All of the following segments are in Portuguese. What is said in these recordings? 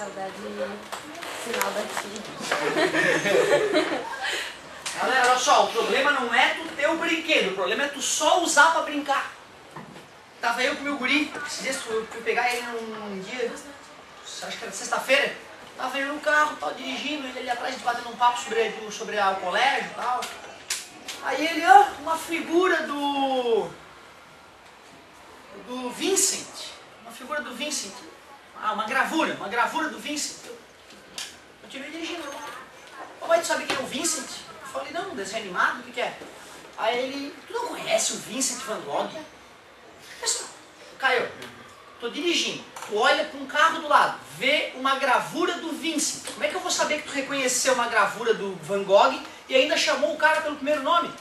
Saudade final da tia. Galera, olha só, o problema não é tu ter o brinquedo, o problema é tu só usar pra brincar. Tava eu com o meu guri, esses dias fui pegar ele num dia, acho que era sexta-feira, tava eu no carro, tal, dirigindo, ele ali atrás, batendo um papo sobre o colégio e tal. Aí ele, ó, uma figura do Vincent, uma gravura do Vincent. Eu tive dirigindo, mas tu sabe quem é o Vincent? Eu falei, não, um desenho animado, o que é? Aí ele, tu não conhece o Vincent Van Gogh? Caio, tô dirigindo, tu olha para um carro do lado, vê uma gravura do Vincent. Como é que eu vou saber que tu reconheceu uma gravura do Van Gogh e ainda chamou o cara pelo primeiro nome?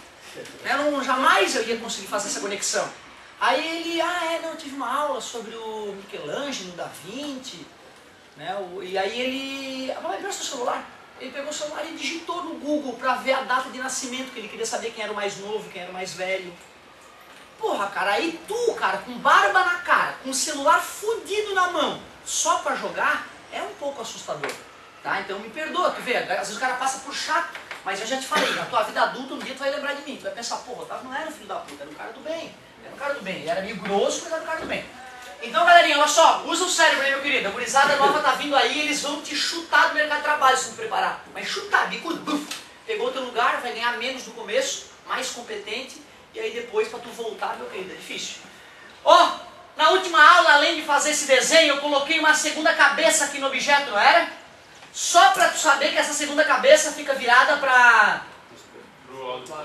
Jamais eu ia conseguir fazer essa conexão. Aí ele, eu tive uma aula sobre o Michelangelo, Da Vinci, né? E aí ele, me presta o celular. Ele pegou o celular e digitou no Google para ver a data de nascimento, que ele queria saber quem era o mais novo, quem era o mais velho. Porra, cara, aí tu, cara, com barba na cara, com o celular fudido na mão, só pra jogar, é um pouco assustador, tá? Então me perdoa, tu vê, às vezes o cara passa por chato, mas eu já te falei, na tua vida adulta um dia tu vai lembrar de mim, tu vai pensar, porra, Otávio não era um filho da puta, era um cara do bem, ele era meio grosso, mas era um cara do bem. Então, galerinha, olha só, usa o cérebro aí, meu querido, a gurizada nova tá vindo aí, eles vão te chutar do mercado de trabalho se tu preparar, mas chutar, bicudo, buf, pegou o teu lugar, vai ganhar menos no começo, mais competente. E aí depois, para tu voltar, meu querido, é difícil. Ó, na última aula, além de fazer esse desenho, eu coloquei uma segunda cabeça aqui no objeto, não era? Só para tu saber que essa segunda cabeça fica virada para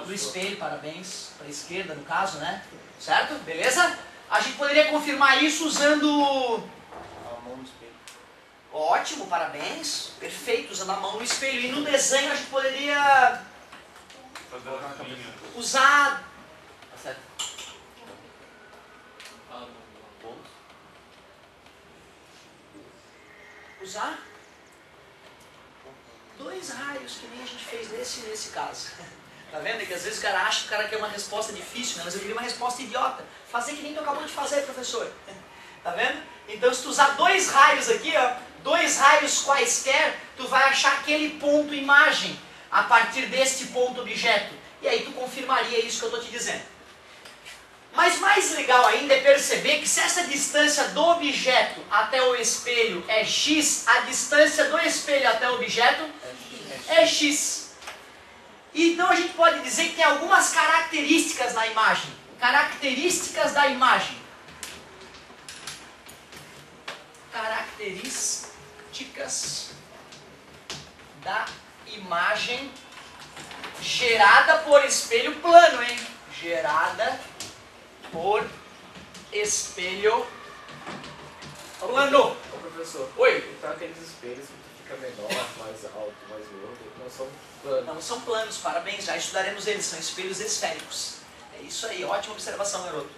o espelho, parabéns, para a esquerda no caso, né? Certo? Beleza? A gente poderia confirmar isso usando... a mão no espelho. Ótimo, parabéns. Perfeito, usando a mão no espelho. E no desenho a gente poderia usar... Usar dois raios, que nem a gente fez nesse caso. Tá vendo? Que às vezes o cara acha que o cara quer uma resposta difícil, né? Mas eu queria uma resposta idiota. Fazer que nem tu acabou de fazer, professor. Tá vendo? Então se tu usar dois raios aqui, ó, dois raios quaisquer, tu vai achar aquele ponto imagem a partir deste ponto objeto. E aí tu confirmaria isso que eu estou te dizendo. Mas mais legal ainda é perceber que se essa distância do objeto até o espelho é x, a distância do espelho até o objeto é x. Então a gente pode dizer que tem algumas características na imagem. Características da imagem. Características da imagem gerada por espelho plano, hein? Gerada por espelho plano. Ô professor, Oi? então aqueles espelhos que fica menor, mais alto, mais gordo, não são planos. Não são planos, parabéns, já estudaremos eles, são espelhos esféricos. É isso aí, ótima observação, garoto.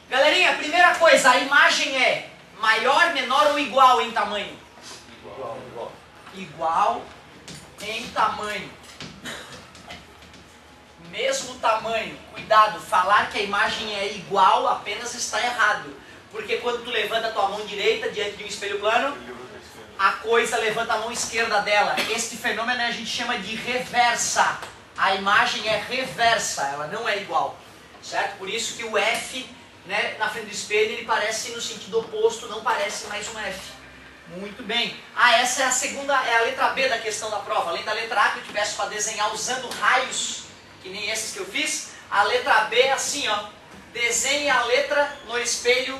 Galerinha, primeira coisa, a imagem é maior, menor ou igual em tamanho? Igual. Igual em tamanho. Mesmo tamanho, cuidado, falar que a imagem é igual apenas está errado. Porque quando tu levanta a tua mão direita diante de um espelho plano, a coisa levanta a mão esquerda dela. Este fenômeno a gente chama de reversa. A imagem é reversa, ela não é igual. Certo? Por isso que o F, né, na frente do espelho, ele parece no sentido oposto, não parece mais um F. Muito bem. Essa é a segunda, é a letra B da questão da prova. Além da letra A que eu tivesse para desenhar usando raios, que nem esses que eu fiz, a letra B é assim, ó. Desenhe a letra no espelho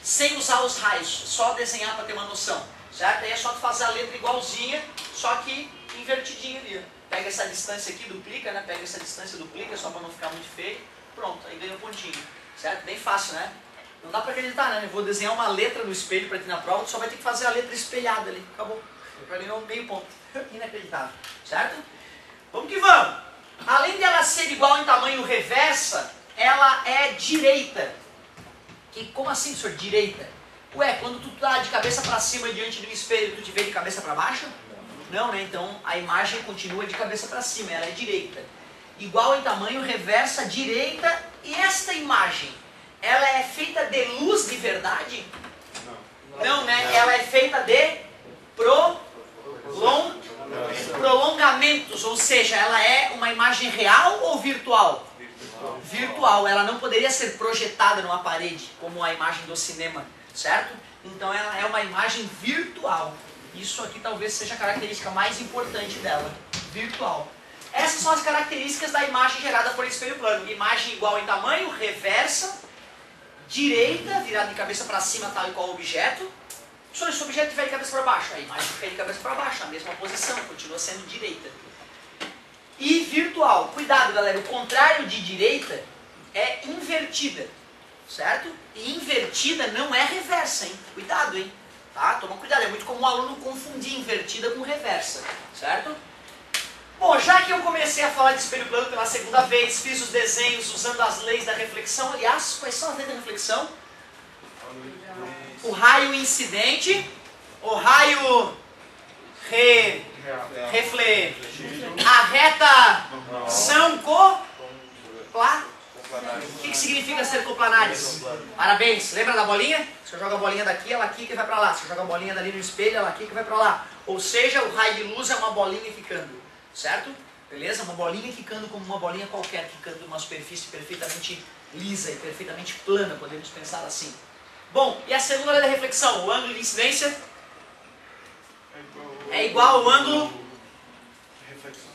sem usar os raios, só desenhar para ter uma noção, certo? Aí é só tu fazer a letra igualzinha, só que invertidinha ali, ó. Pega essa distância aqui, duplica, né? Pega essa distância, duplica, só para não ficar muito feio. Pronto, aí ganha um pontinho, certo? Bem fácil, né? Não dá para acreditar, né? Eu vou desenhar uma letra no espelho para ti na prova, tu só vai ter que fazer a letra espelhada ali, acabou. Para mim, meio ponto. Inacreditável, certo? Vamos que vamos! Além de ela ser igual em tamanho reversa, ela é direita. Como assim, senhor? Direita? Ué, quando tu tá de cabeça para cima diante do espelho, tu te vê de cabeça para baixo? Não, né? Então a imagem continua de cabeça para cima, ela é direita. Igual em tamanho, reversa, direita. E esta imagem, ela é feita de luz de verdade? Não, né? Ela é feita de seja, ela é uma imagem real ou virtual? Virtual. Ela não poderia ser projetada numa parede, como a imagem do cinema, certo? Então ela é uma imagem virtual. Isso aqui talvez seja a característica mais importante dela, virtual. Essas são as características da imagem gerada por espelho plano. Imagem igual em tamanho, reversa, direita, virada de cabeça para cima, tal e qual objeto. Se esse objeto estiver de cabeça para baixo, a imagem fica de cabeça para baixo, na mesma posição, continua sendo direita. E virtual. Cuidado, galera, o contrário de direita é invertida, certo? E invertida não é reversa, hein? Cuidado, hein? Tá? Toma cuidado, é muito comum o aluno confundir invertida com reversa, certo? Bom, já que eu comecei a falar de espelho plano pela segunda vez, fiz os desenhos usando as leis da reflexão. Aliás, quais são as leis da reflexão? O raio incidente, o raio a retação coplar. O que significa ser coplanares? Parabéns. Lembra da bolinha? Se eu jogo a bolinha daqui, ela quica e vai para lá. Se eu jogo a bolinha dali no espelho, ela quica e vai para lá. Ou seja, o raio de luz é uma bolinha quicando. Certo? Beleza? Uma bolinha quicando como uma bolinha qualquer, quicando numa superfície perfeitamente lisa e perfeitamente plana, podemos pensar assim. Bom, e a segunda lei da reflexão? O ângulo de incidência é igual ao ângulo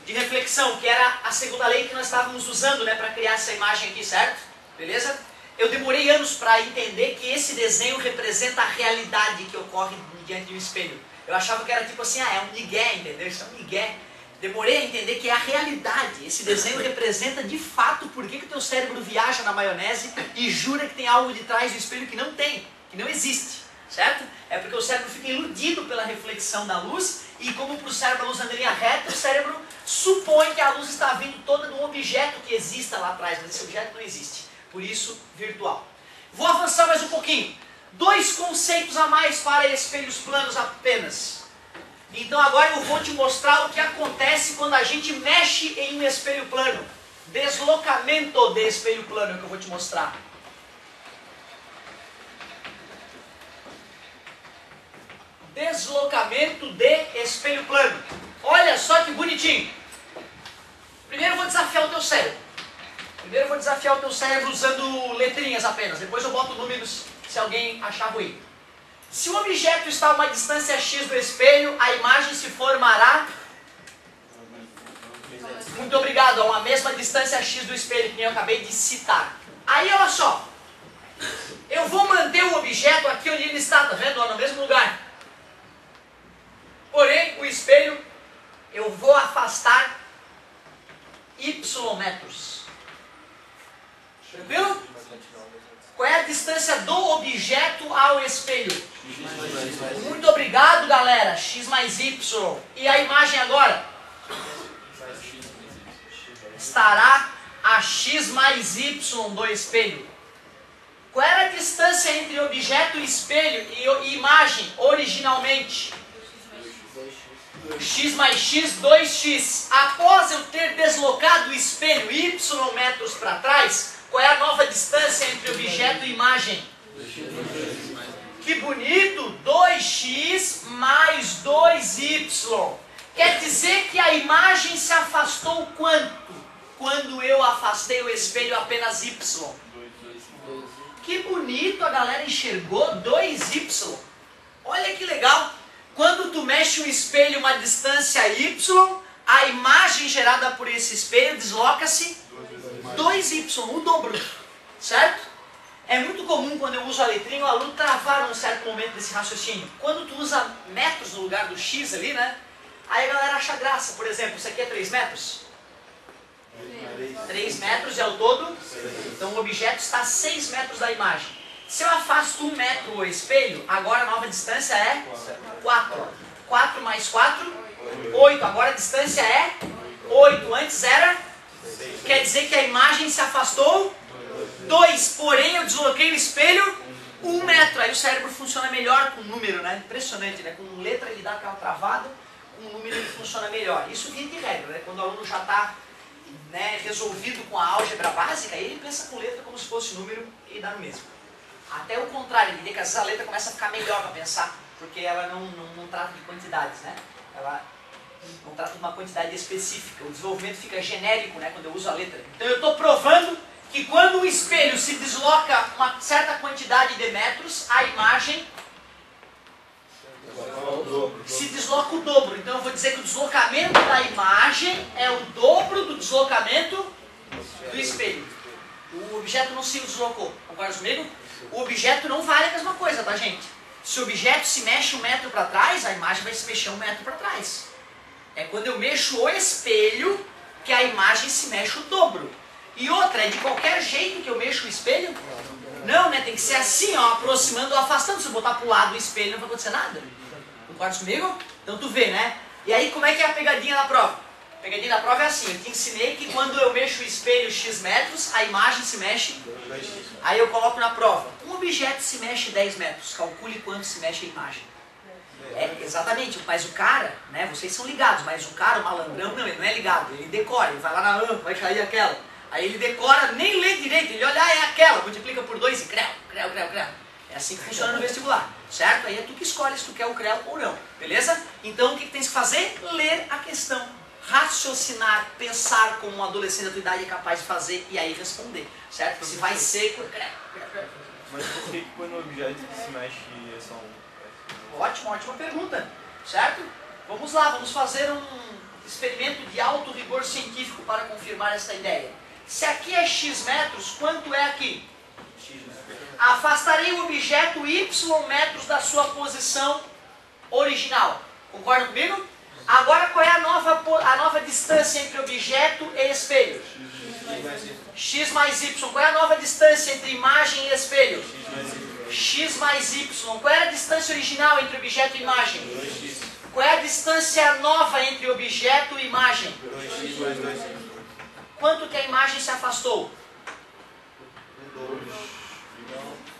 de reflexão, que era a segunda lei que nós estávamos usando, né, para criar essa imagem aqui, certo? Beleza? Eu demorei anos para entender que esse desenho representa a realidade que ocorre diante de um espelho. Eu achava que era tipo assim, é um migué, entendeu? Isso é um migué. Demorei a entender que é a realidade. Esse desenho representa de fato por que o teu cérebro viaja na maionese e jura que tem algo de trás do espelho que não tem, que não existe, certo? É porque o cérebro fica iludido pela reflexão da luz e como para o cérebro a luz anda em linha reta, o cérebro supõe que a luz está vindo toda de um objeto que exista lá atrás, mas esse objeto não existe. Por isso, virtual. Vou avançar mais um pouquinho. 2 conceitos a mais para espelhos planos apenas. Então agora eu vou te mostrar o que acontece quando a gente mexe em um espelho plano. Deslocamento de espelho plano é o que eu vou te mostrar. Deslocamento de espelho plano. Olha só que bonitinho. Primeiro eu vou desafiar o teu cérebro. Usando letrinhas apenas. Depois eu boto números se alguém achar ruim. Se o objeto está a uma distância x do espelho, a imagem se formará... Muito obrigado, a uma mesma distância x do espelho, que eu acabei de citar. Aí, olha só. Eu vou manter o objeto aqui onde ele está, tá vendo? No mesmo lugar. Porém, o espelho, eu vou afastar y metros. Tranquilo? Qual é a distância do objeto ao espelho? Muito obrigado, galera. X mais Y. E a imagem agora? Estará a x mais y do espelho. Qual era a distância entre objeto, espelho e imagem originalmente? X mais x, 2x. Após eu ter deslocado o espelho y metros para trás, qual é a nova distância entre objeto e imagem? Que bonito! 2x mais 2y. Quer dizer que a imagem se afastou quanto? Quando eu afastei o espelho apenas y. Que bonito, a galera enxergou 2y. Olha que legal. Quando tu mexe o espelho uma distância y, a imagem gerada por esse espelho desloca-se 2y, o dobro, certo? É muito comum quando eu uso a letrinha o aluno travar num certo momento desse raciocínio. Quando tu usa metros no lugar do x ali, né? Aí a galera acha graça. Por exemplo, isso aqui é 3 metros? 3 metros é o todo? Então o objeto está a 6 metros da imagem. Se eu afasto 1 metro o espelho, agora a nova distância é 4. 4 mais 4, 8. Agora a distância é 8. Antes era? Quer dizer que a imagem se afastou 2. Porém, eu desloquei o espelho 1 metro. Aí o cérebro funciona melhor com número, né? Impressionante, né? Com letra ele dá aquela travada, com número ele funciona melhor. Isso via de regra, né? Quando o aluno já está, né, resolvido com a álgebra básica, aí ele pensa com letra como se fosse número e dá no mesmo. Até o contrário, ele vê que às vezes a letra começa a ficar melhor para pensar, porque ela não trata de quantidades, né? Ela Não trata de uma quantidade específica. O desenvolvimento fica genérico, né, quando eu uso a letra. Então eu estou provando que quando o espelho se desloca uma certa quantidade de metros, a imagem se desloca o dobro. Então eu vou dizer que o deslocamento da imagem é o dobro do deslocamento do espelho. O objeto não se deslocou. Concorda comigo? O objeto não vale a mesma coisa, tá, gente? Se o objeto se mexe 1 metro para trás, a imagem vai se mexer 1 metro para trás. É quando eu mexo o espelho que a imagem se mexe o dobro. E outra, é de qualquer jeito que eu mexo o espelho? Não, né? Tem que ser assim, ó, aproximando ou afastando. Se eu botar pro lado do espelho, não vai acontecer nada. Concorda comigo? Então tu vê, né? E aí, como é que é a pegadinha da prova? A pegadinha da prova é assim, eu te ensinei que quando eu mexo o espelho x metros, a imagem se mexe. Aí eu coloco na prova, um objeto se mexe 10 metros, calcule quanto se mexe a imagem. É, exatamente, mas o cara, né, vocês são ligados, mas o cara, o malandrão, não, ele não é ligado, ele decora, ele vai lá na vai cair aquela. Aí ele decora, nem lê direito, ele olha, é aquela, multiplica por 2 e creu. É assim que funciona no vestibular, certo? Aí é tu que escolhe se tu quer o creu ou não, beleza? Então o que tens que fazer? Ler a questão, raciocinar, pensar como um adolescente da tua idade é capaz de fazer e aí responder, certo? Se vai seco, creu. Mas por que quando o objeto se mexe é só um... Ótima pergunta, certo? Vamos lá, vamos fazer um experimento de alto rigor científico para confirmar esta ideia. Se aqui é x metros, quanto é aqui? Afastarei o objeto y metros da sua posição original. Concorda comigo? Agora qual é a nova distância entre objeto e espelho? X mais y. Qual é a nova distância entre imagem e espelho? X mais y. Qual é a distância original entre objeto e imagem? 2x. Qual é a distância nova entre objeto e imagem? 2x mais 2y. Quanto que a imagem se afastou?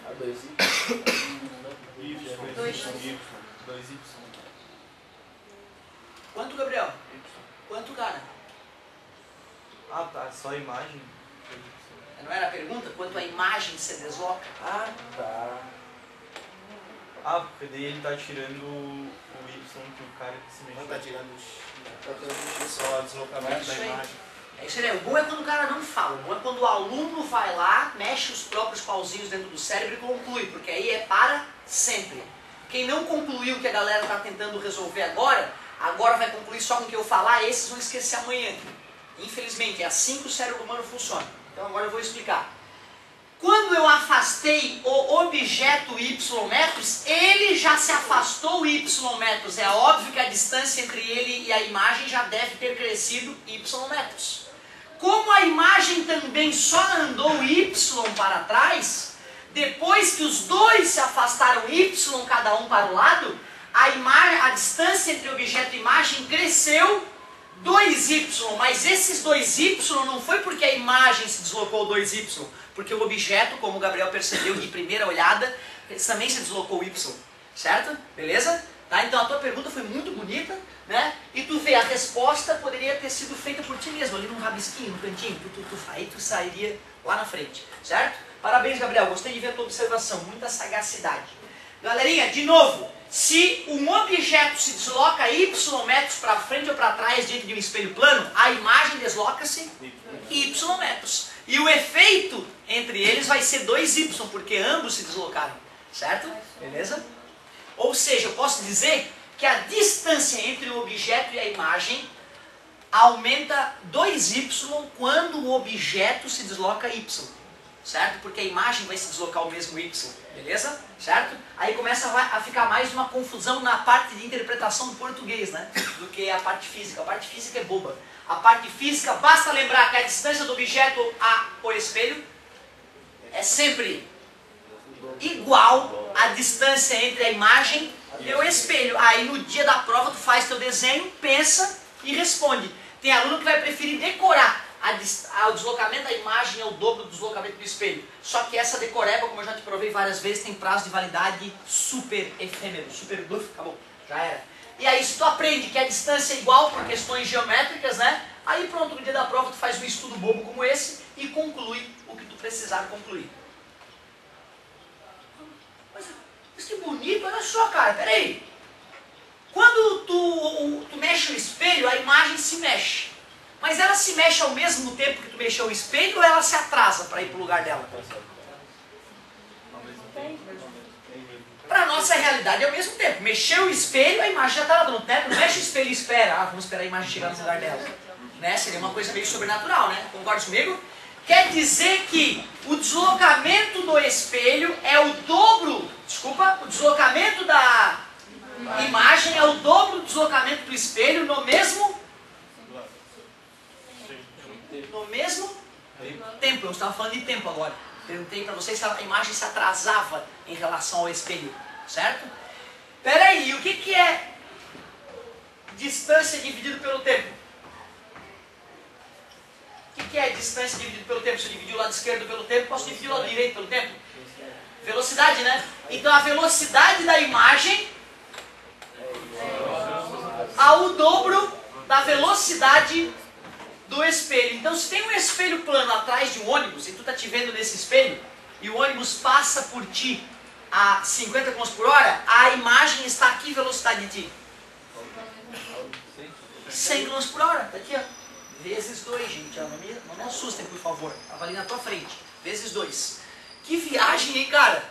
A 2 2y. Quanto, Gabriel? Quanto, cara? Ah, tá. Só a imagem? Não era a pergunta? Quanto a imagem se desloca? Ah, tá. Ah, porque daí ele tá tirando o y que o cara que se mexeu. Não tá tirando o só o deslocamento da Isso aí. imagem. É isso aí. O bom é quando o cara não fala. O bom é quando o aluno vai lá, mexe os próprios pauzinhos dentro do cérebro e conclui, porque aí é para sempre. Quem não concluiu o que a galera está tentando resolver agora vai concluir só com o que eu falar, esses vão esquecer amanhã. Infelizmente, é assim que o cérebro humano funciona. Então agora eu vou explicar. Quando eu afastei o objeto y metros, ele já se afastou y metros. É óbvio que a distância entre ele e a imagem já deve ter crescido y metros. Como a imagem também só andou y para trás, depois que os dois se afastaram y, cada um para o lado, a distância entre objeto e imagem cresceu 2y, mas esses 2y não foi porque a imagem se deslocou 2y, porque o objeto, como o Gabriel percebeu de primeira olhada, também se deslocou y, certo? Beleza? Tá? Então a tua pergunta foi muito bonita, né? E tu vê, a resposta poderia ter sido feita por ti mesmo, ali num rabisquinho, no cantinho, aí tu sairia lá na frente, certo? Parabéns, Gabriel, gostei de ver a tua observação, muita sagacidade. Galerinha, de novo, se um objeto se desloca y metros para frente ou para trás diante de um espelho plano, a imagem desloca-se y metros. E o efeito entre eles vai ser 2y, porque ambos se deslocaram, certo? Beleza? Ou seja, eu posso dizer que a distância entre o objeto e a imagem aumenta 2y quando o objeto se desloca y. Certo? Porque a imagem vai se deslocar o mesmo y, beleza? Certo? Aí começa a ficar mais uma confusão na parte de interpretação do português, né? Do que a parte física. A parte física é boba. A parte física, basta lembrar que a distância do objeto ao espelho é sempre igual à distância entre a imagem e o espelho. Aí no dia da prova tu faz teu desenho, pensa e responde. Tem aluno que vai preferir decorar. O deslocamento da imagem é o dobro do deslocamento do espelho. Só que essa decoreba, como eu já te provei várias vezes, tem prazo de validade super efêmero, super bluff, acabou, já era. E aí se tu aprende que a distância é igual por questões geométricas, né? Aí pronto, no dia da prova tu faz um estudo bobo como esse e conclui o que tu precisar concluir. Mas que bonito, olha só, cara, peraí. Quando tu mexe o espelho, espelho, a imagem se mexe. Mas ela se mexe ao mesmo tempo que tu mexeu o espelho ou ela se atrasa para ir para o lugar dela? Para a nossa realidade é ao mesmo tempo. Mexeu o espelho, a imagem já está lá no teto. Não mexe o espelho e espera. Ah, vamos esperar a imagem chegar no lugar dela. Né? Seria uma coisa meio sobrenatural, né? Concorda comigo? Quer dizer que o deslocamento do espelho é o dobro. Desculpa, o deslocamento da imagem é o dobro do deslocamento do espelho no mesmo tempo. Eu estava falando de tempo agora. Perguntei para vocês se a imagem se atrasava em relação ao espelho, certo? Peraí, o que é distância dividido pelo tempo? O que é distância dividido pelo tempo? Se eu dividir o lado esquerdo pelo tempo, posso dividir o lado direito pelo tempo? Velocidade, né? Então a velocidade da imagem ao dobro da velocidade do espelho. Então se tem um espelho plano atrás de um ônibus e tu tá te vendo nesse espelho e o ônibus passa por ti a 50 km por hora, a imagem está aqui, velocidade de ti? 100 km por hora, tá aqui, ó. Vezes 2, gente. Não me assustem, por favor. Estava ali na tua frente. Vezes 2. Que viagem, hein, cara?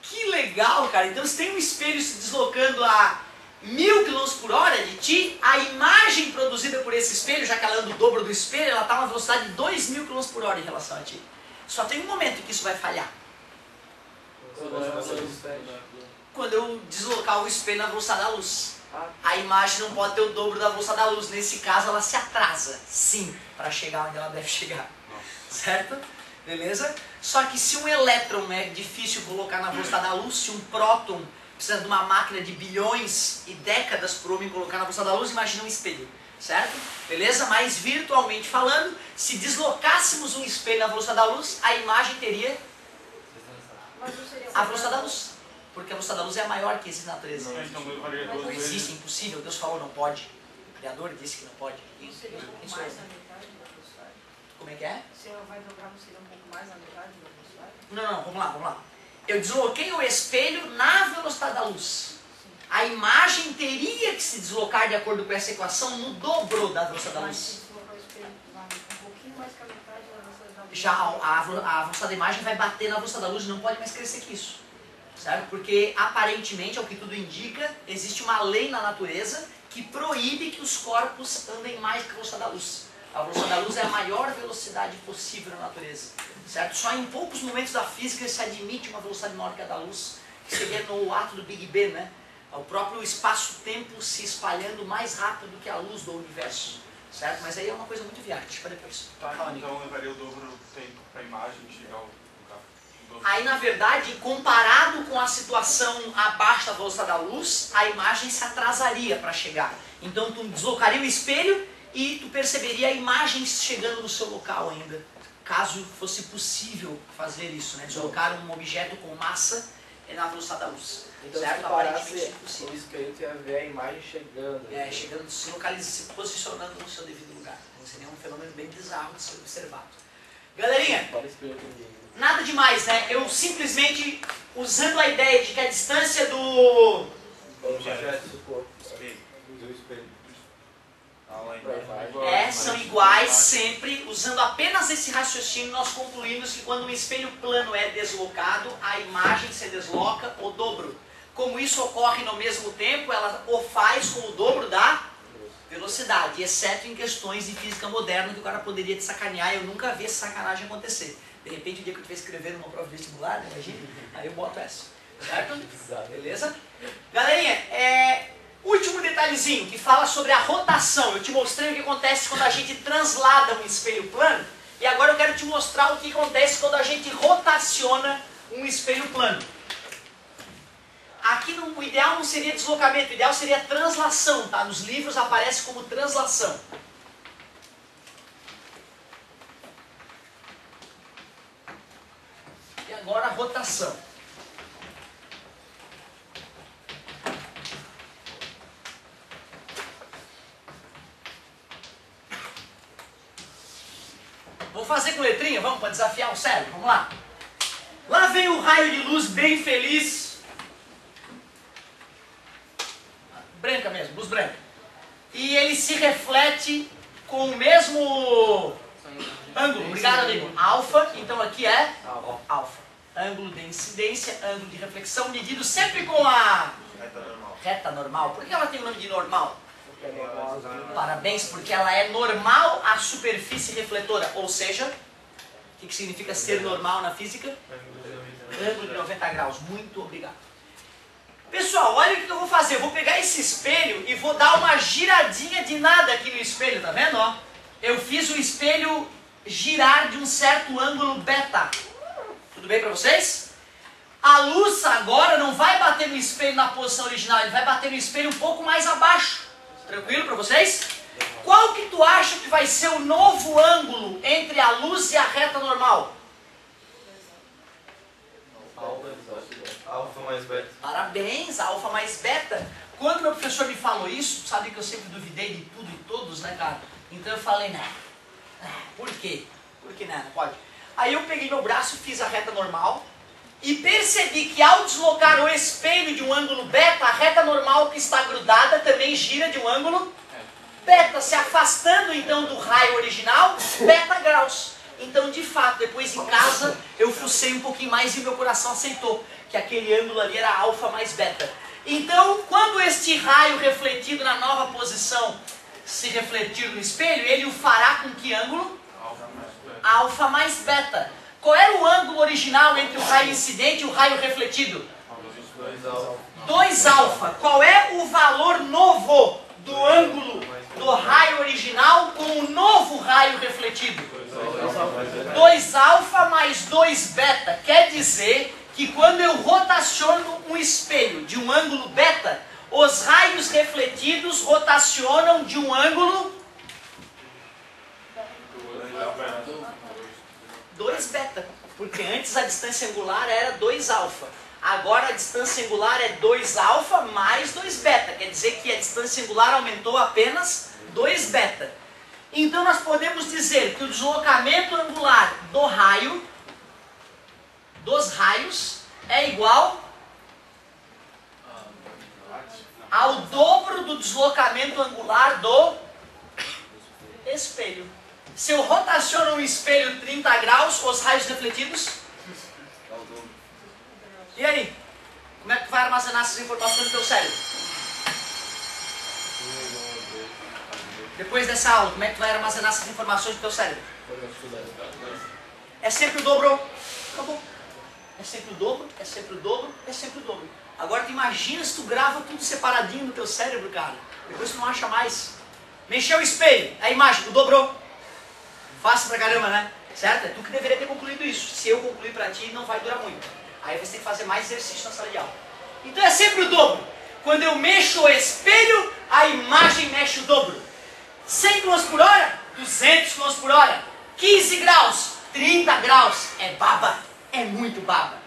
Que legal, cara. Então, se tem um espelho se deslocando a 1000 km por hora de ti, a imagem produzida por esse espelho, já que ela anda o dobro do espelho, ela está a uma velocidade de 2000 km por hora em relação a ti. Só tem um momento que isso vai falhar. Quando eu deslocar o espelho na velocidade da luz. A imagem não pode ter o dobro da velocidade da luz. Nesse caso, ela se atrasa, sim, para chegar onde ela deve chegar. Certo? Beleza? Só que se um elétron é difícil colocar na velocidade da luz, se um próton precisa de uma máquina de bilhões e décadas por homem colocar na velocidade da luz, imagina um espelho. Certo? Beleza? Mas virtualmente falando, se deslocássemos um espelho na velocidade da luz, a imagem teria a velocidade da luz. Porque a velocidade da luz é a maior que existe na natureza. Não existe, é impossível. Deus falou não pode. O Criador disse que não pode. Não seria um pouco mais na metade da velocidade? Como é que é? Se ela vai dobrar, não seria um pouco mais na metade da velocidade? Não, vamos lá. Eu desloquei o espelho na velocidade da luz. A imagem teria que se deslocar de acordo com essa equação no dobro da velocidade da Mas se luz. deslocar o espelho um pouquinho mais que a metade da velocidade da luz. Já a velocidade da imagem vai bater na velocidade da luz e não pode mais crescer que isso. Certo? Porque aparentemente, ao que tudo indica, existe uma lei na natureza que proíbe que os corpos andem mais que a velocidade da luz. A velocidade da luz é a maior velocidade possível na natureza. Certo? Só em poucos momentos da física se admite uma velocidade maior que a da luz, que seria no ato do Big Bang, né? O próprio espaço-tempo se espalhando mais rápido do que a luz do universo. Certo? Mas aí é uma coisa muito viagem. Para depois. Então levaria o dobro do tempo para a imagem chegar ao lugar. Aí, na verdade, comparado com a situação abaixo da velocidade da luz, a imagem se atrasaria para chegar. Então, tu deslocaria o espelho e tu perceberia a imagem chegando no seu local ainda. Caso fosse possível fazer isso, né? Deslocar um objeto com massa na velocidade da luz. Então, certo? se Aparentemente parasse impossível. isso que aí, tu ia ver a imagem chegando. Chegando, se localizando, se posicionando no seu devido lugar. Seria um fenômeno bem bizarro de ser observado. Galerinha, Para espelho ninguém. nada demais, né? Eu simplesmente, usando a ideia de que a distância do... são iguais sempre, usando apenas esse raciocínio, nós concluímos que quando um espelho plano é deslocado, a imagem se desloca o dobro. Como isso ocorre no mesmo tempo, ela o faz com o dobro da velocidade, exceto em questões de física moderna que o cara poderia te sacanear. Eu nunca vi essa sacanagem acontecer. De repente, o dia que eu estiver escrevendo uma prova vestibular, né, imagina, aí eu boto essa. Certo? Beleza? Galerinha, último detalhezinho que fala sobre a rotação. Eu te mostrei o que acontece quando a gente translada um espelho plano. E agora eu quero te mostrar o que acontece quando a gente rotaciona um espelho plano. Aqui o ideal não seria deslocamento, o ideal seria translação, tá? Nos livros aparece como translação. E agora a rotação. Vou fazer com letrinha, vamos, para desafiar o cérebro, vamos lá. Lá vem um raio de luz bem feliz. Branca mesmo, luz branca. e ele se reflete com o mesmo ângulo. Obrigado, amigo. Alfa, então aqui é alfa. Ângulo de incidência, ângulo de reflexão, medido sempre com a reta normal. Por que ela tem o nome de normal? Parabéns, porque ela é normal à superfície refletora. Ou seja, o que significa ser normal na física? Ângulo de 90 graus. Muito obrigado. Pessoal, olha o que eu vou fazer. Eu vou pegar esse espelho e vou dar uma giradinha de nada aqui no espelho, tá vendo? Ó, eu fiz o espelho girar de um certo ângulo beta. Tudo bem para vocês? A luz agora não vai bater no espelho na posição original, ele vai bater no espelho um pouco mais abaixo. Tranquilo para vocês? Qual que tu acha que vai ser o novo ângulo entre a luz e a reta normal? Alfa mais beta. Parabéns, alfa mais beta. Quando meu professor me falou isso, sabe que eu sempre duvidei de tudo e todos, né, cara? Então eu falei, né? Por quê? Por que não pode? Aí eu peguei meu braço, fiz a reta normal e percebi que ao deslocar o espelho de um ângulo beta, a reta normal que está grudada também gira de um ângulo beta, se afastando então do raio original, beta graus. Então, de fato, depois em casa, eu fucei um pouquinho mais e meu coração aceitou que aquele ângulo ali era alfa mais beta. Então, quando este raio refletido na nova posição se refletir no espelho, ele o fará com que ângulo? Alfa mais beta. Qual era o ângulo original entre o raio incidente e o raio refletido? 2 alfa. Qual é o valor novo do ângulo do raio original com o novo raio refletido? 2 alfa mais 2 beta. Quer dizer que quando eu rotaciono um espelho de um ângulo beta, os raios refletidos rotacionam de um ângulo 2 beta. Porque antes a distância angular era 2 alfa. Agora a distância angular é 2 alfa mais 2 beta. Quer dizer que a distância angular aumentou apenas 2 beta. Então nós podemos dizer que o deslocamento angular do raio, dos raios, é igual ao dobro do deslocamento angular do espelho. Se eu rotaciono um espelho 30 graus, os raios refletidos? E aí? Como é que tu vai armazenar essas informações no teu cérebro? Depois dessa aula, como é que tu vai armazenar essas informações no teu cérebro? É sempre o dobro. Acabou. É sempre o dobro, é sempre o dobro, é sempre o dobro. Agora tu imagina se tu grava tudo separadinho no teu cérebro, cara. Depois tu não acha mais. Mexeu o espelho, a imagem, tu dobrou. Fácil pra caramba, né? Certo? É tu que deveria ter concluído isso. Se eu concluir pra ti, não vai durar muito. Aí você tem que fazer mais exercício na sala de aula. Então é sempre o dobro. Quando eu mexo o espelho, a imagem mexe o dobro. 100 km por hora, 200 km por hora. 15 graus, 30 graus. É baba. É muito baba.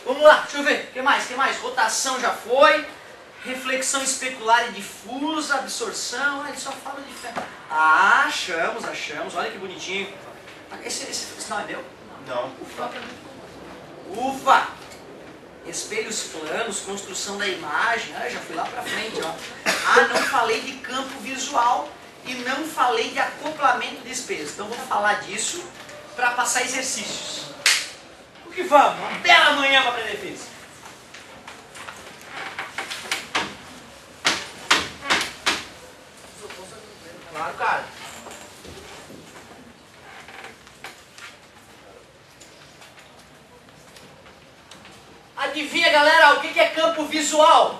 Vamos lá, deixa eu ver. O que mais? Que mais? Rotação já foi. Reflexão especular e difusa. Absorção. Ele só fala de fé. Ah, achamos. Olha que bonitinho. Esse sinal é meu? Não. Ufa! Espelhos planos, construção da imagem. Ah, já fui lá pra frente, ó. Ah, não falei de campo visual e não falei de acoplamento de espelhos. Então vou falar disso para passar exercícios. O que vamos? Uma bela manhã para aprender física. Claro, cara. Adivinha, galera, o que é campo visual?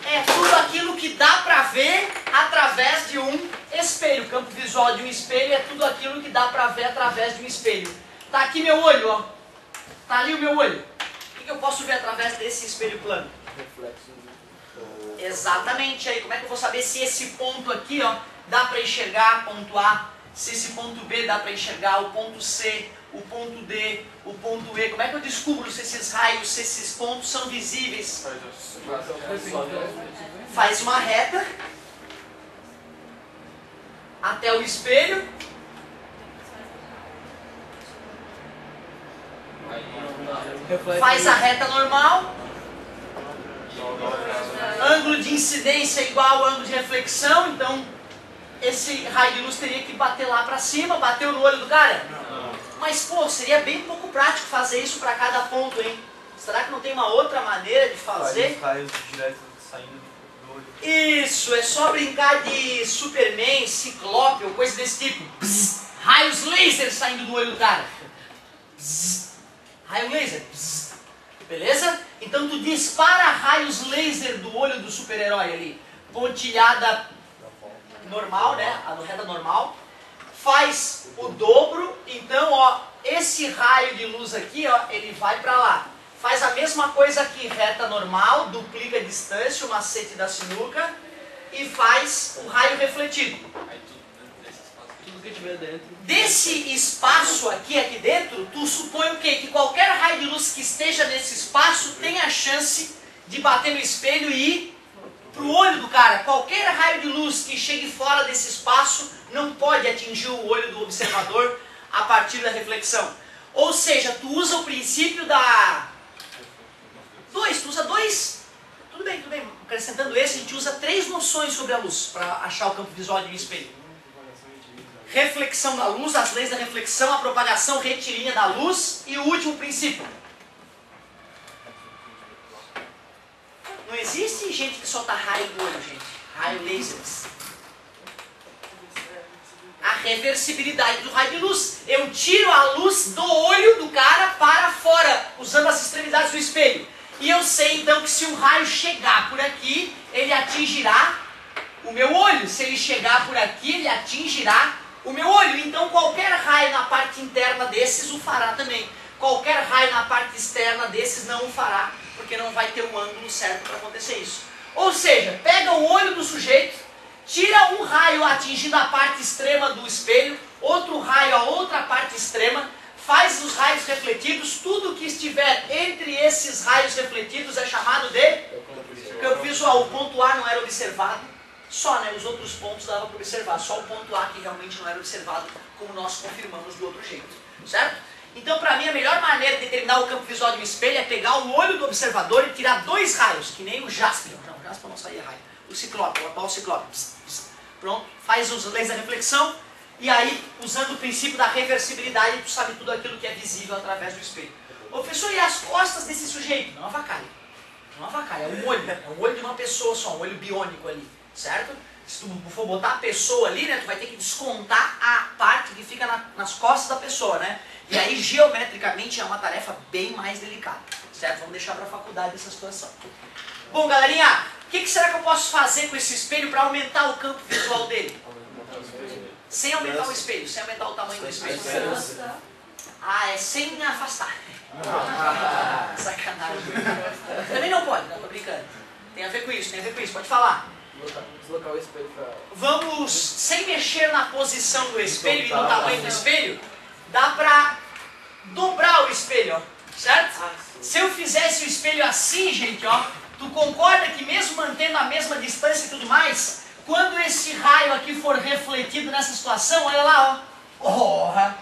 É tudo aquilo que dá pra ver através de um espelho. O campo visual de um espelho é tudo aquilo que dá pra ver através de um espelho. Tá aqui meu olho, ó. Tá ali o meu olho. O que eu posso ver através desse espelho plano? Exatamente. Aí, como é que eu vou saber se esse ponto aqui, ó, dá pra enxergar ponto A? Se esse ponto B dá pra enxergar o ponto C, o ponto D, o ponto E? Como é que eu descubro se esses raios, se esses pontos são visíveis? Faz uma reta até o espelho. Faz a reta normal. Ângulo de incidência é igual ao ângulo de reflexão, então esse raio de luz teria que bater lá pra cima, bateu no olho do cara? Não. Mas, pô, seria bem pouco prático fazer isso pra cada ponto, hein? Será que não tem uma outra maneira de fazer? Raios diretos saindo do olho. Isso, é só brincar de Superman, Ciclope ou coisa desse tipo. Bzz, raios laser saindo do olho do cara. Bzz, raio laser. Bzz, beleza? Então tu dispara raios laser do olho do super-herói ali. Pontilhada normal, né? A reta normal. Faz o dobro. Então, ó, esse raio de luz aqui, ó, ele vai pra lá. Faz a mesma coisa aqui, reta normal, duplica a distância, o macete da sinuca, e faz o raio refletido. Tudo que tiver dentro. Desse espaço aqui dentro, tu supõe o quê? Que qualquer raio de luz que esteja nesse espaço tem a chance de bater no espelho e ir pro olho do cara. Qualquer raio de luz que chegue fora desse espaço não pode atingir o olho do observador a partir da reflexão. Ou seja, tu usa o princípio da... tu usa dois, tudo bem, acrescentando esse, a gente usa 3 noções sobre a luz para achar o campo visual de um espelho. Reflexão da luz, as leis da reflexão, a propagação retilínea da luz e o último princípio. Não existe gente que solta raio do olho, gente. Raio lasers. A reversibilidade do raio de luz. Eu tiro a luz do olho do cara para fora, usando as extremidades do espelho. E eu sei então que se o raio chegar por aqui, ele atingirá o meu olho. Se ele chegar por aqui, ele atingirá o meu olho. Então qualquer raio na parte interna desses o fará também. Qualquer raio na parte externa desses não o fará, porque não vai ter um ângulo certo para acontecer isso. Ou seja, pega o olho do sujeito, tira um raio atingindo a parte extrema do espelho, outro raio a outra parte extrema, faz os raios refletidos, tudo que estiver entre esses raios refletidos é chamado de campo visual. O ponto A não era observado, só, né? Os outros pontos dava para observar, só o ponto A que realmente não era observado, como nós confirmamos do outro jeito, certo? Então, para mim, a melhor maneira de determinar o campo visual de um espelho é pegar o olho do observador e tirar 2 raios, que nem o Jaspion. Não, o Jaspion não saía raio. O Ciclope, o atual Ciclope. Pronto, faz os leis da reflexão e aí, usando o princípio da reversibilidade, tu sabe tudo aquilo que é visível através do espelho. Ô, professor, e as costas desse sujeito? Não avacalha. Não avacalha, é um olho. É um olho de uma pessoa só, um olho biônico ali, certo? Se tu for botar a pessoa ali, né, tu vai ter que descontar a parte que fica nas costas da pessoa, né? E aí, geometricamente, é uma tarefa bem mais delicada, certo? Vamos deixar para a faculdade essa situação. Bom, galerinha, o que será que eu posso fazer com esse espelho para aumentar o campo visual dele? Sem aumentar o espelho, sem aumentar o tamanho do espelho. Ah, é sem afastar. Sacanagem. Também não pode, não, tô brincando. Tem a ver com isso, pode falar. Deslocar o espelho pra... Vamos, sem mexer na posição do espelho e no tamanho do espelho, dá pra dobrar o espelho, ó, certo? Se eu fizesse o espelho assim, gente, ó, tu concorda que mesmo mantendo a mesma distância e tudo mais, quando esse raio aqui for refletido nessa situação, olha lá, ó. Oh,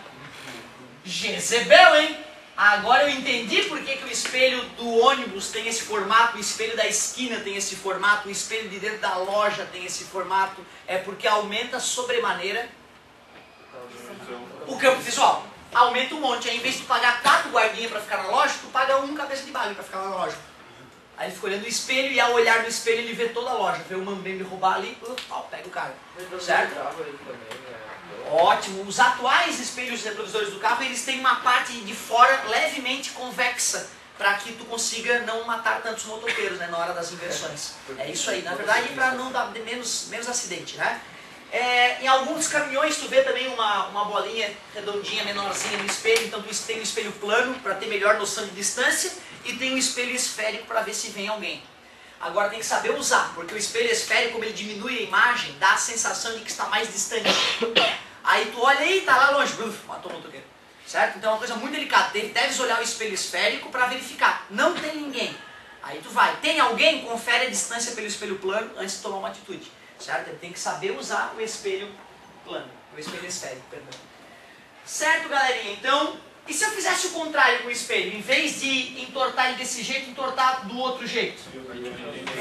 Jezebel, hein? Agora eu entendi por que o espelho do ônibus tem esse formato, o espelho da esquina tem esse formato, o espelho de dentro da loja tem esse formato. É porque aumenta sobremaneira o campo visual. Aumenta um monte. Aí, em vez de tu pagar 4 guardinhas para ficar na loja, tu paga 1 cabeça de bagulho para ficar na loja. Aí ele fica olhando o espelho e ao olhar no espelho ele vê toda a loja. Vê o mambembe roubar ali, ó, pega o cara. Certo? Ótimo. Os atuais espelhos retrovisores do carro, eles têm uma parte de fora levemente convexa, para que tu consiga não matar tantos motoqueiros, né, na hora das inversões. É isso aí. Na verdade, para não dar menos acidente, né? Em alguns caminhões tu vê também uma bolinha redondinha, menorzinha no espelho. Então tu tem um espelho plano para ter melhor noção de distância e tem um espelho esférico para ver se vem alguém. Agora tem que saber usar, porque o espelho esférico, como ele diminui a imagem, dá a sensação de que está mais distante. Aí tu olha aí, tá lá longe, matou o motoqueiro. Certo? Então é uma coisa muito delicada. Deves olhar o espelho esférico para verificar. Não tem ninguém. Aí tu vai. Tem alguém? Confere a distância pelo espelho plano antes de tomar uma atitude. Certo? Ele tem que saber usar o espelho plano. O espelho esférico, perdão. Certo, galerinha? Então, E se eu fizesse o contrário com o espelho? Em vez de entortar ele desse jeito, entortar do outro jeito?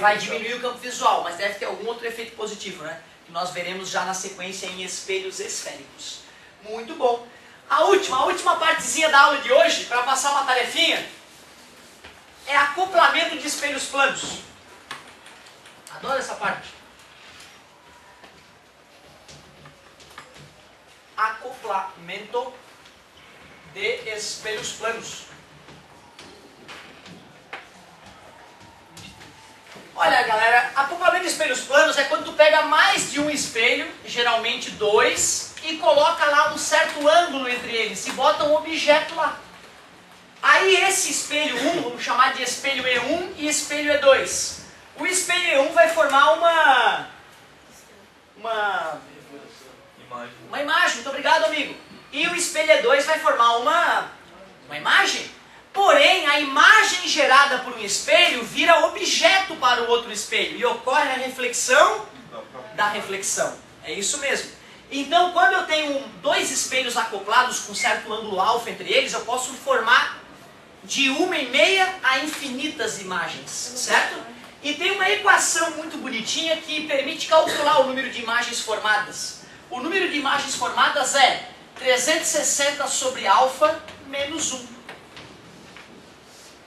Vai diminuir o campo visual, mas deve ter algum outro efeito positivo, né? Que nós veremos já na sequência em espelhos esféricos. Muito bom. A última partezinha da aula de hoje, para passar uma tarefinha, é acoplamento de espelhos planos. Adoro essa parte. Acoplamento de espelhos planos. Olha, galera, acoplamento de espelhos planos é quando tu pega mais de um espelho, geralmente 2, e coloca lá um certo ângulo entre eles e bota um objeto lá. Aí esse espelho 1, vamos chamar de espelho E1 e espelho E2. O espelho E1 vai formar uma imagem, muito obrigado, amigo. E o espelho E2 vai formar uma imagem. Porém, a imagem gerada por um espelho vira objeto para o outro espelho e ocorre a reflexão da reflexão. É isso mesmo. Então, quando eu tenho 2 espelhos acoplados com certo ângulo alfa entre eles, eu posso formar de 1/2 a infinitas imagens, certo? E tem uma equação muito bonitinha que permite calcular o número de imagens formadas. O número de imagens formadas é 360 sobre alfa menos 1.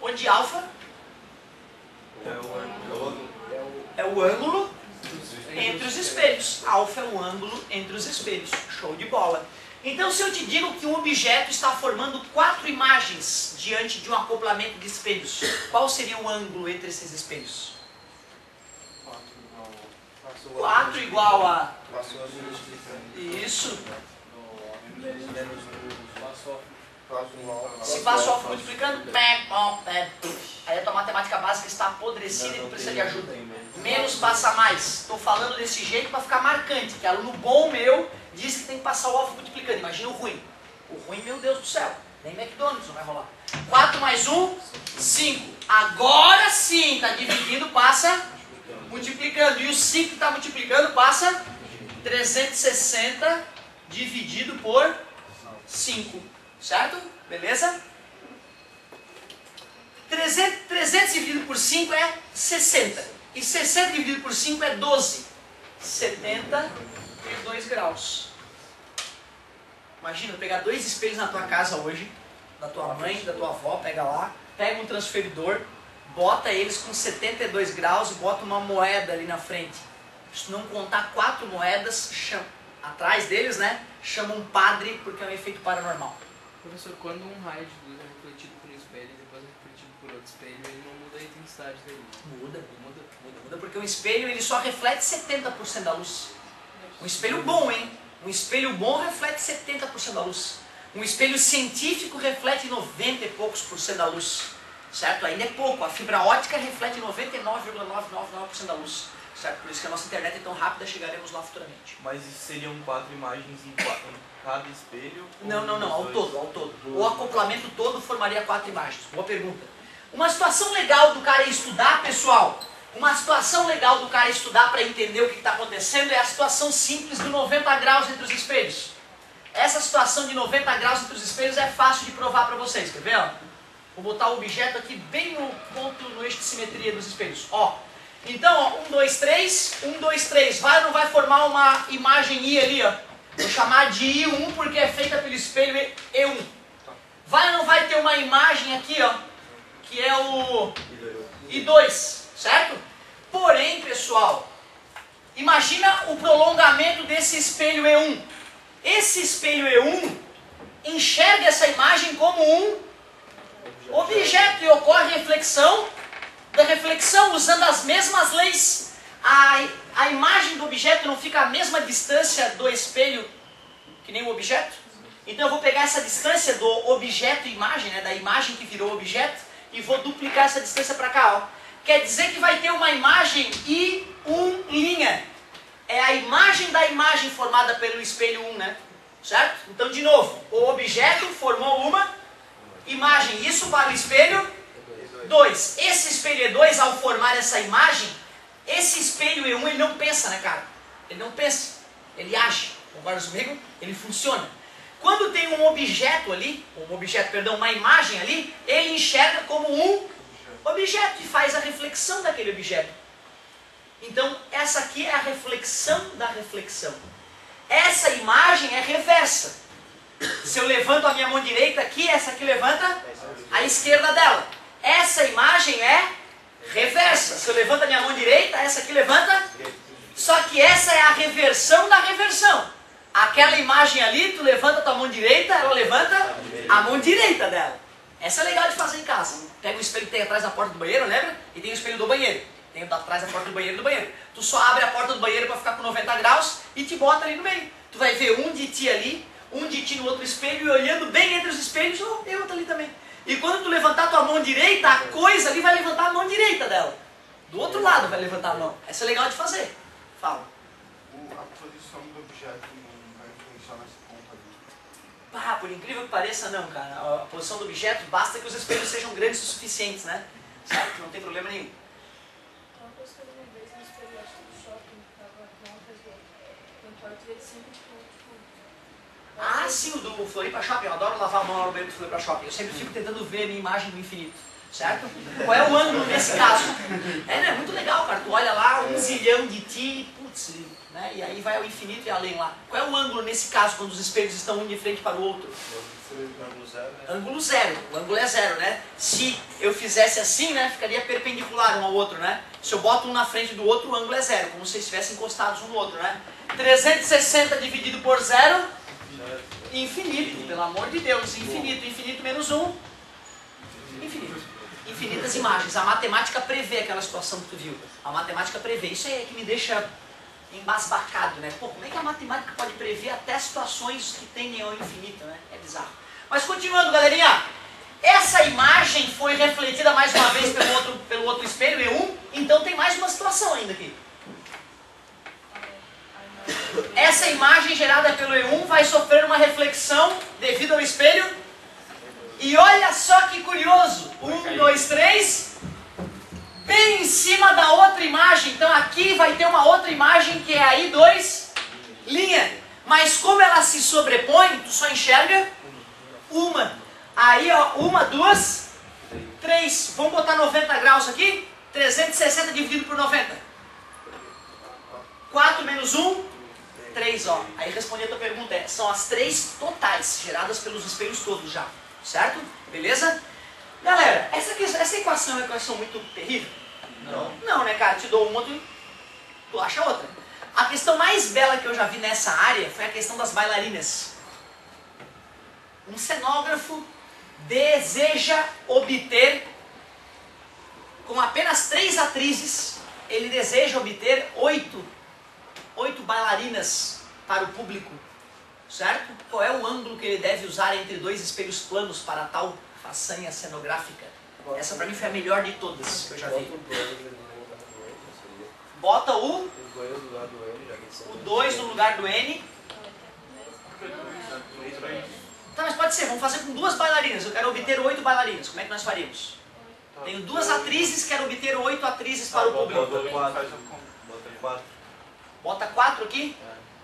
Onde alfa é o ângulo entre os espelhos. Alfa é o ângulo entre os espelhos. Show de bola. Então, se eu te digo que um objeto está formando 4 imagens diante de um acoplamento de espelhos, qual seria o ângulo entre esses espelhos? 4 igual a... Isso. Se passa o alfa multiplicando, aí a tua matemática básica está apodrecida e tu precisa de ajuda. Menos passa mais. Estou falando desse jeito para ficar marcante, que aluno bom meu diz que tem que passar o alfa multiplicando. Imagina o ruim. O ruim, meu Deus do céu. Nem McDonald's não vai rolar. 4 mais 1, 5. Agora sim, está dividindo, passa multiplicando. E o 5 que está multiplicando passa 360 dividido por 5. Certo? Beleza? 300 dividido por 5 é 60. E 60 dividido por 5 é 12. 72 graus. Imagina, pegar 2 espelhos na tua casa hoje, da tua mãe, da tua avó, pega lá, pega um transferidor, bota eles com 72 graus e bota uma moeda ali na frente. Se não contar 4 moedas atrás deles, né? Chama um padre porque é um efeito paranormal. Professor, quando um raio de luz é refletido por um espelho e depois é refletido por outro espelho, ele não muda a intensidade da luz? Muda, porque o espelho ele só reflete 70% da luz. Um espelho bom, hein? Um espelho bom reflete 70% da luz. Um espelho científico reflete 90 e poucos % da luz. Certo? Ainda é pouco. A fibra ótica reflete 99,999% da luz. Certo? Por isso que a nossa internet é tão rápida, chegaremos lá futuramente. Mas seriam 4 imagens em cada espelho? Não, ao todo. O acoplamento todo formaria 4 imagens. Boa pergunta. Uma situação legal do cara estudar, pessoal, para entender o que está acontecendo é a situação simples do 90 graus entre os espelhos. Essa situação de 90 graus entre os espelhos é fácil de provar para vocês, quer ver? Ó? Vou botar o objeto aqui bem no ponto, no eixo de simetria dos espelhos. Ó. Então, ó, 1, 2, 3, 1, 2, 3. Vai ou não vai formar uma imagem I ali, ó? Vou chamar de I1 porque é feita pelo espelho E1. Vai ou não vai ter uma imagem aqui, ó? Que é o I2, certo? Porém, pessoal, imagina o prolongamento desse espelho E1. Esse espelho E1 enxerga essa imagem como um objeto e ocorre reflexão da reflexão usando as mesmas leis. A imagem do objeto não fica à mesma distância do espelho que nem o objeto? Então eu vou pegar essa distância do objeto imagem, né, da imagem que virou objeto, e vou duplicar essa distância para cá. Ó. Quer dizer que vai ter uma imagem I1'. É a imagem da imagem formada pelo espelho 1, né? Certo? Então, de novo, o objeto formou uma imagem. Isso para o espelho 2. Esse espelho E2, ao formar essa imagem, esse espelho E1, ele não pensa, né, cara? Ele não pensa. Ele age. Concorda comigo? Ele funciona. Quando tem um objeto ali, uma imagem ali, ele enxerga como um objeto e faz a reflexão daquele objeto. Então, essa aqui é a reflexão da reflexão. Essa imagem é reversa. Se eu levanto a minha mão direita aqui, essa aqui levanta a esquerda dela. Essa imagem é reversa. Se eu levanto a minha mão direita, essa aqui levanta. Só que essa é a reversão da reversão. Aquela imagem ali, tu levanta a tua mão direita, ela levanta a mão direita dela. Essa é legal de fazer em casa. Pega o espelho que tem atrás da porta do banheiro, lembra? E tem o espelho do banheiro. Tem atrás da porta do banheiro. Tu só abre a porta do banheiro para ficar com 90 graus e te bota ali no meio. Tu vai ver um de ti ali, um de ti no outro espelho e olhando bem entre os espelhos, eu outro ali também. E quando tu levantar a tua mão direita, a coisa ali vai levantar a mão direita dela. Do outro lado vai levantar a mão. Essa é legal de fazer. Fala. A posição do objeto não vai influenciar nesse ponto ali. Ah, por incrível que pareça, não, cara. A posição do objeto, basta que os espelhos sejam grandes o suficientes, né? Certo? Não tem problema nenhum. Uma coisa que eu vi uma vez no espelho, acho que do shopping, que tava um atrás do outro. No quarto ele sempre ficou, tipo... Ah, sim, o do Floripa Shopping. Eu adoro lavar a mão lá no banheiro do Floripa Shopping. Eu sempre fico tentando ver a minha imagem do infinito. Certo? Qual é o ângulo nesse caso? É muito legal, cara. Tu olha lá, 1 zilhão de ti, putz, né? E aí vai ao infinito e além lá. Qual é o ângulo nesse caso, quando os espelhos estão um de frente para o outro? Ângulo zero, né? Ângulo zero. O ângulo é zero, né? Se eu fizesse assim, né, ficaria perpendicular um ao outro, né? Se eu boto um na frente do outro, o ângulo é zero, como se eles estivessem encostados um no outro, né? 360 dividido por zero, infinito, pelo amor de Deus, infinito. Infinito menos 1, infinito. Infinitas imagens. A matemática prevê aquela situação que tu viu. A matemática prevê. Isso aí é que me deixa embasbacado, né? Pô, como é que a matemática pode prever até situações que tendem ao infinito, né? É bizarro. Mas continuando, galerinha. Essa imagem foi refletida mais uma vez pelo outro espelho, E1. Então tem mais uma situação ainda aqui. Essa imagem gerada pelo E1 vai sofrer uma reflexão devido ao espelho. E olha só que curioso. 1, 2, 3. Bem em cima da outra imagem. Então aqui vai ter uma outra imagem que é aí 2 linha. Mas como ela se sobrepõe, tu só enxerga uma. Aí ó, 1, 2, 3. Vamos botar 90 graus aqui. 360 dividido por 90. 4 menos 1, 3, ó. Aí respondi a tua pergunta. São as 3 totais, geradas pelos espelhos todos já. Certo? Beleza? Galera, essa equação é uma equação muito terrível? Não. Não, né, cara? Te dou uma, tu acha outra. A questão mais bela que eu já vi nessa área foi a questão das bailarinas. Um cenógrafo deseja obter, com apenas 3 atrizes, ele deseja obter 8 bailarinas para o público. Certo? Qual é o ângulo que ele deve usar entre 2 espelhos planos para tal façanha cenográfica? Essa pra mim foi a melhor de todas que eu já vi. Bota o 2 no lugar do N. Tá, mas pode ser, vamos fazer com 2 bailarinas. Eu quero obter 8 bailarinas. Como é que nós faríamos? Tenho 2 atrizes, quero obter 8 atrizes para o público. Bota 4 aqui?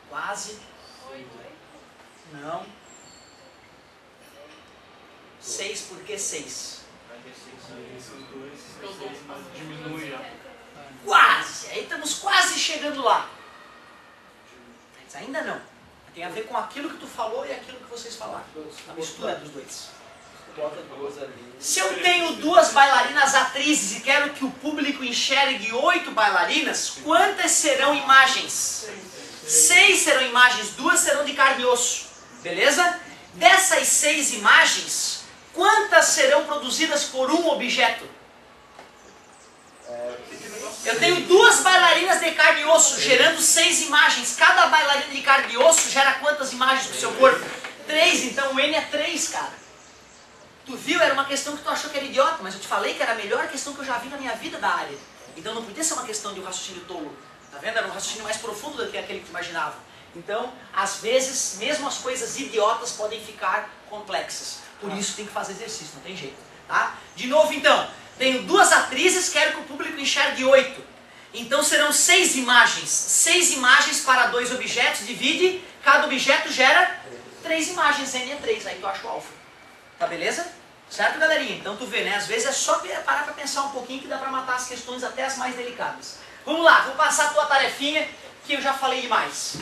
Quase. Não. 6, por que 6? Diminui a... Quase! Aí estamos quase chegando lá. Mas ainda não. Tem a ver com aquilo que tu falou e aquilo que vocês falaram. A mistura dos dois. Bota 2 ali. Se eu tenho 2 bailarinas atrizes e quero que o público enxergue 8 bailarinas, quantas serão imagens? 6 serão imagens, 2 serão de carne e osso. Beleza? Dessas 6 imagens, quantas serão produzidas por um objeto? Eu tenho 2 bailarinas de carne e osso, gerando 6 imagens. Cada bailarina de carne e osso gera quantas imagens pro seu corpo? 3, então o N é 3, cara. Tu viu? Era uma questão que tu achou que era idiota, mas eu te falei que era a melhor questão que eu já vi na minha vida da área. Então não podia ser uma questão de um raciocínio tolo. Tá vendo? Era um raciocínio mais profundo do que aquele que tu imaginava. Então, às vezes, mesmo as coisas idiotas podem ficar complexas. Por isso tem que fazer exercício, não tem jeito. Tá? De novo, então, tenho 2 atrizes, quero que o público enxergue 8. Então serão 6 imagens. 6 imagens para 2 objetos, divide, cada objeto gera 3 imagens, N é 3, aí tu acha o alfa. Tá beleza? Certo, galerinha? Então tu vê, né? Às vezes é só parar pra pensar um pouquinho que dá pra matar as questões até as mais delicadas. Vamos lá, vou passar a tua tarefinha, que eu já falei demais.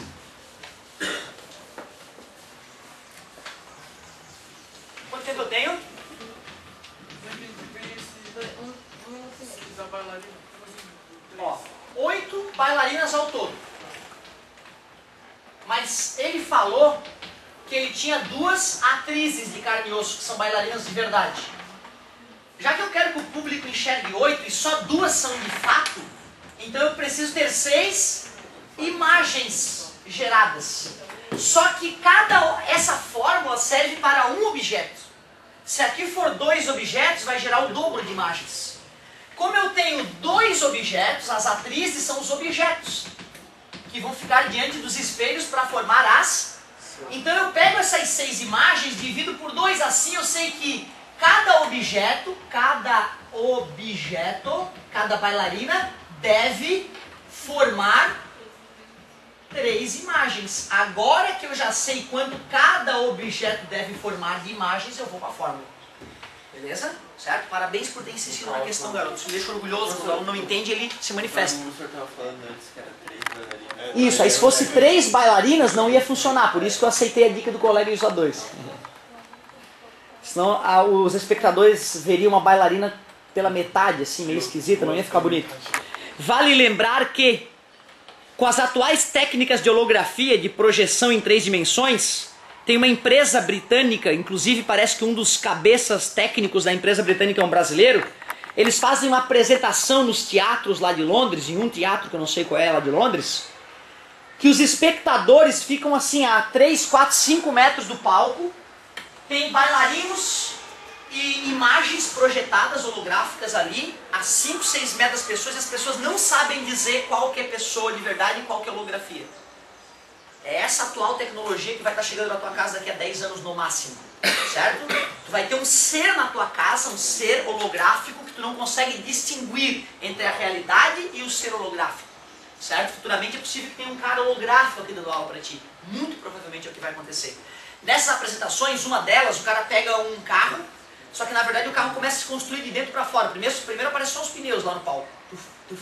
Quanto tempo eu tenho? Ó, 8 bailarinas ao todo. Mas ele falou que ele tinha 2 atrizes de carne e osso, que são bailarinas de verdade. Já que eu quero que o público enxergue 8 e só 2 são de fato, então eu preciso ter 6 imagens geradas. Só que essa fórmula serve para um objeto. Se aqui for 2 objetos, vai gerar o dobro de imagens. Como eu tenho 2 objetos, as atrizes são os objetos, que vão ficar diante dos espelhos para formar as... Então eu pego essas 6 imagens, divido por 2, assim eu sei que cada bailarina deve formar 3 imagens. Agora que eu já sei quanto cada objeto deve formar de imagens, eu vou para a fórmula. Beleza? Certo? Parabéns por ter insistido na questão, garoto. Isso me deixa orgulhoso. Quando o aluno não entende, ele se manifesta. O senhor estava falando antes que era 3 bailarinas. Isso, aí se fosse 3 bailarinas não ia funcionar. Por isso que eu aceitei a dica do colega e usar 2. Senão os espectadores veriam uma bailarina pela metade, assim, meio esquisita, não ia ficar bonito. Vale lembrar que, com as atuais técnicas de holografia, de projeção em 3 dimensões, tem uma empresa britânica, inclusive parece que um dos cabeças técnicos da empresa britânica é um brasileiro. Eles fazem uma apresentação nos teatros lá de Londres, em um teatro que eu não sei qual é lá de Londres, que os espectadores ficam assim a 3, 4, 5 metros do palco, tem bailarinos e imagens projetadas, holográficas ali, a 5, 6 metros das pessoas, e as pessoas não sabem dizer qual que é pessoa de verdade e qual que é holografia. É essa atual tecnologia que vai estar chegando na tua casa daqui a 10 anos no máximo, certo? Tu vai ter um ser na tua casa, um ser holográfico que tu não consegue distinguir entre a realidade e o ser holográfico, certo? Futuramente é possível que tenha um cara holográfico aqui dando aula para ti. Muito provavelmente é o que vai acontecer. Nessas apresentações, uma delas, o cara pega um carro, só que na verdade o carro começa a se construir de dentro para fora. Primeiro aparecem só os pneus lá no palco. Tuf, tuf.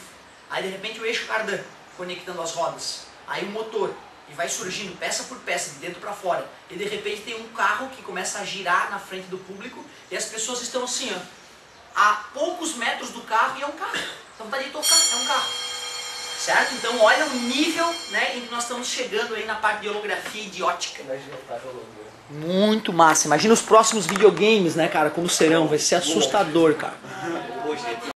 Aí de repente o eixo cardan conectando as rodas. Aí o motor. E vai surgindo peça por peça, de dentro para fora. E de repente tem um carro que começa a girar na frente do público e as pessoas estão assim, ó, a poucos metros do carro, e é um carro. Então vontade de tocar, é um carro. Certo? Então olha o nível, né, em que nós estamos chegando aí na parte de holografia e de ótica. Imagina o cara holograma. Muito massa. Imagina os próximos videogames, né, cara, como serão. Vai ser assustador, cara.